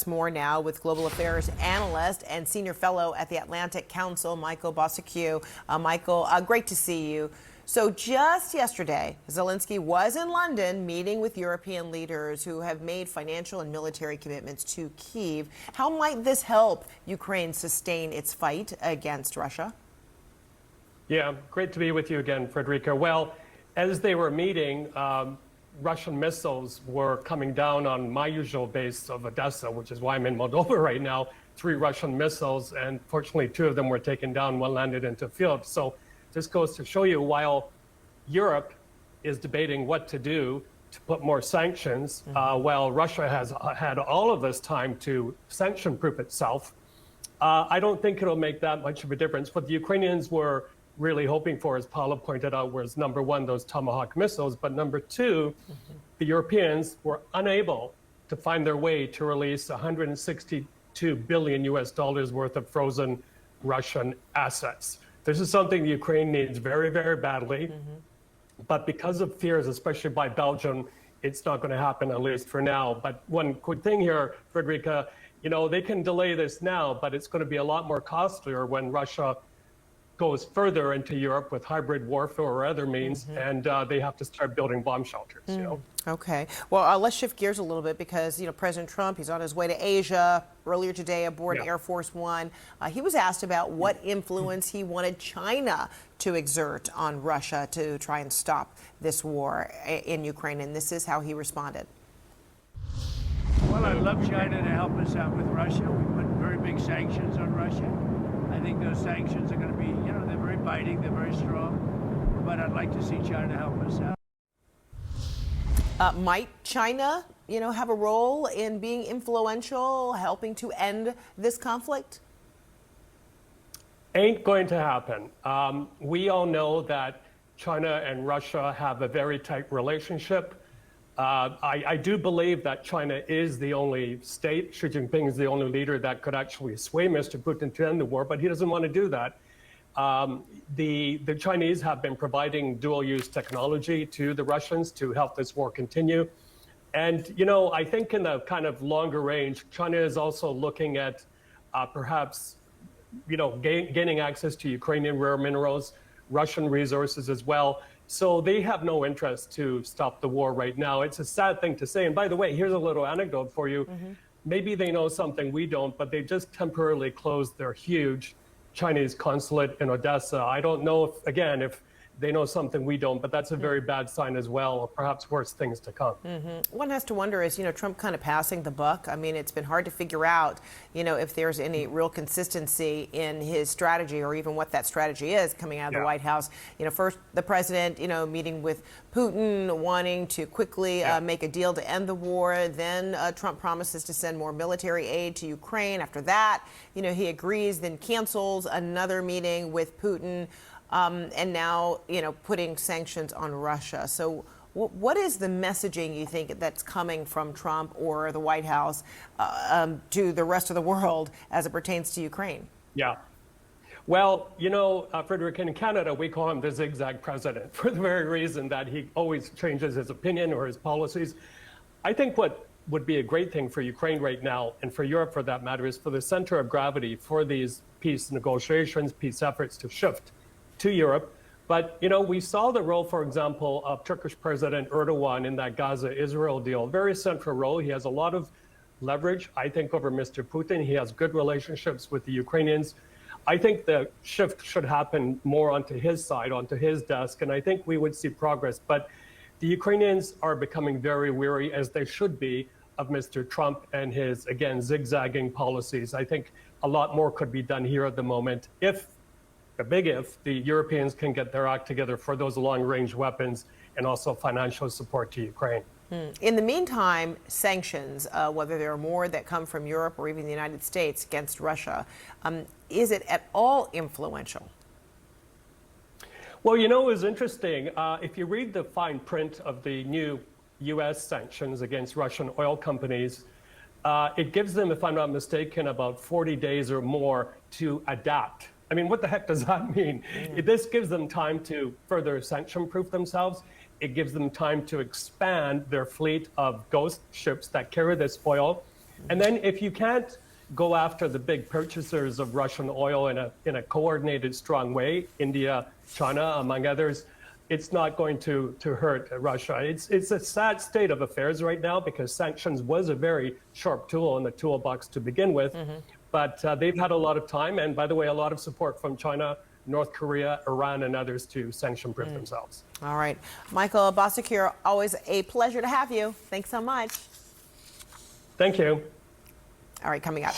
more now with global affairs analyst and senior fellow at the Atlantic Council, Michael Bociurkiw. Michael, great to see you. So just yesterday, Zelensky was in London meeting with European leaders who have made financial and military commitments to Kyiv. How might this help Ukraine sustain its fight against Russia? Yeah, great to be with you again, Frederica. Well, as they were meeting, Russian missiles were coming down on my usual base of Odessa, which is why I'm in Moldova right now. 3 Russian missiles, and fortunately 2 of them were taken down, 1 landed into field. So this goes to show you, while Europe is debating what to do to put more sanctions, while Russia has had all of this time to sanction-proof itself, I don't think it'll make that much of a difference. What the Ukrainians were really hoping for, as Paula pointed out, was number 1, those Tomahawk missiles, but number 2, the Europeans were unable to find their way to release $162 billion worth of frozen Russian assets. This is something the Ukraine needs very, very badly, but because of fears, especially by Belgium, it's not going to happen, at least for now. But one quick thing here, Frederica, you know, they can delay this now, but it's going to be a lot more costlier when Russia goes further into Europe with hybrid warfare or other means, and they have to start building bomb shelters, you know. Okay. Well, let's shift gears a little bit because, you know, President Trump, he's on his way to Asia earlier today aboard Air Force One. He was asked about what influence he wanted China to exert on Russia to try and stop this war in Ukraine, and this is how he responded. Well, I'd love China to help us out with Russia. We put very big sanctions on Russia. I think those sanctions are going to be, you know, they're very biting, they're very strong, but I'd like to see China help us out. Might China, you know, have a role in being influential, helping to end this conflict? Ain't going to happen. We all know that China and Russia have a very tight relationship. I do believe that China is the only state, Xi Jinping is the only leader that could actually sway Mr. Putin to end the war, but he doesn't want to do that. The Chinese have been providing dual-use technology to the Russians to help this war continue. And, you know, I think in the kind of longer range, China is also looking at perhaps, you know, gaining access to Ukrainian rare minerals, Russian resources as well. So they have no interest to stop the war right now. It's a sad thing to say. And by the way, here's a little anecdote for you. Maybe they know something we don't, but they just temporarily closed their huge Chinese consulate in Odessa. I don't know if, again, if they know something we don't, but that's a very bad sign as well, or perhaps worse things to come. One has to wonder, is, you know, Trump kind of passing the buck? I mean, it's been hard to figure out, you know, if there's any real consistency in his strategy or even what that strategy is coming out of the White House. You know, first the president, you know, meeting with Putin, wanting to quickly make a deal to end the war. Then Trump promises to send more military aid to Ukraine. After that, you know, he agrees, then cancels another meeting with Putin. And now, you know, putting sanctions on Russia. So what is the messaging you think that's coming from Trump or the White House to the rest of the world as it pertains to Ukraine? Yeah. Well, you know, Frederick, in Canada, we call him the zigzag president for the very reason that he always changes his opinion or his policies. I think what would be a great thing for Ukraine right now, and for Europe for that matter, is for the center of gravity for these peace negotiations, peace efforts to shift to Europe. But, you know, we saw the role, for example, of Turkish President Erdogan in that Gaza-Israel deal. Very central role. He has a lot of leverage, I think, over Mr. Putin. He has good relationships with the Ukrainians. I think the shift should happen more onto his side, onto his desk, and I think we would see progress. But the Ukrainians are becoming very weary, as they should be, of Mr. Trump and his, again, zigzagging policies. I think a lot more could be done here at the moment if, a big if, the Europeans can get their act together for those long-range weapons and also financial support to Ukraine. In the meantime, sanctions, whether there are more that come from Europe or even the United States against Russia, is it at all influential? Well, you know, it was interesting. If you read the fine print of the new U.S. sanctions against Russian oil companies, it gives them, if I'm not mistaken, about 40 days or more to adapt. I mean, what the heck does that mean? This gives them time to further sanction-proof themselves. It gives them time to expand their fleet of ghost ships that carry this oil. And then if you can't go after the big purchasers of Russian oil in a coordinated, strong way, India, China, among others, it's not going to hurt Russia. It's a sad state of affairs right now because sanctions was a very sharp tool in the toolbox to begin with. But they've had a lot of time, and by the way, a lot of support from China, North Korea, Iran, and others to sanction-proof themselves. All right. Michael Bociurkiw, always a pleasure to have you. Thanks so much. Thank you. All right, coming up.